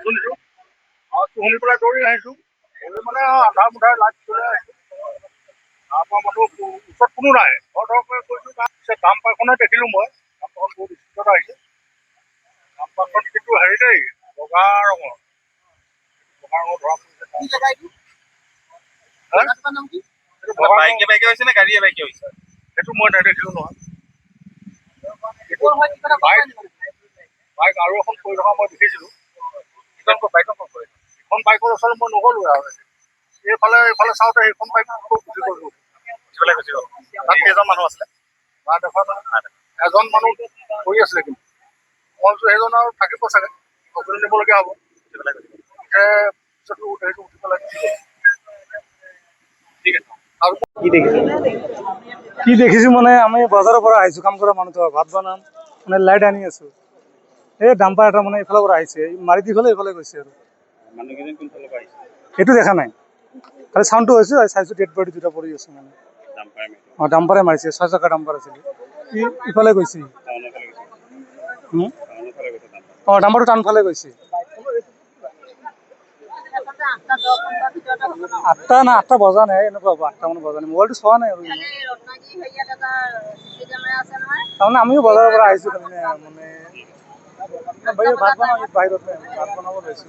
শুনিছোঁ শুনি পেলাই দৌৰি আহিছোঁ। মানে আন্ধাৰ মুন্ধাৰ লাইট জ্বলাই আহিছোঁ। তাৰপৰা মানুহ ওচৰত কোনো নাই। ধৰক কৈছোঁ তাৰপিছত ডাম্পাৰখনে দেখিলোঁ মই। ডাম্পাৰখন বহুত স্পীডত আহিছে। ডাম্পাৰখন কিন্তু হেৰি দেই, বগা ৰঙৰ ধৰা বাইকে হৈছে নে গাড়ীয়ে বাইকে হৈছে সেইটো মই নেদেখিলোঁ নহয়। বাইক আৰু এখন কৰি থকা মই দেখিছিলোঁ। এখন বাইকৰ ওচৰত মই নগ'লোঁ আৰু এইফালে চাওঁতে সেইখন বাইক গুচি গ'লোঁ। তাত কেইজন মানুহ আছিলে? তাত এজন মানুহ কৰি আছিলে কিন্তু মই সেইজন আৰু থাকিব চাগে অকলে নিবলগীয়া হ'ব। সেইটো উঠি পেলাই ঠিক আছে। কি দেখিছো মানে আমি বজাৰৰ পৰা আহিছো, কাম কৰা মানুহটো ভাত বনাম মানে লাইট আনি আছো। এই ডাম্পাৰ এটা মানে এইফালৰ পৰা আহিছে, মাৰি দি পেলাই এইফালে গৈছে আৰু সেইটো দেখা নাই। খালি চাউণ্ডটো হৈছে, চাইছো ডেড বডি দুটা পৰি আছে মানে। ডাম্পাৰে মাৰিছে, 6 চকা ডাম্পাৰ আছিলে, ইফালে গৈছে। ডাম্পাৰটো টানফালে গৈছে। 8টা বজা নাই, এনেকুৱা হ'ব 8টা মান বজা নাই। মোবাইলটো চোৱা নাই আৰু তাৰমানে আমিও বজাৰৰ পৰা আহিছো মানে ভাত বনাব লৈছো।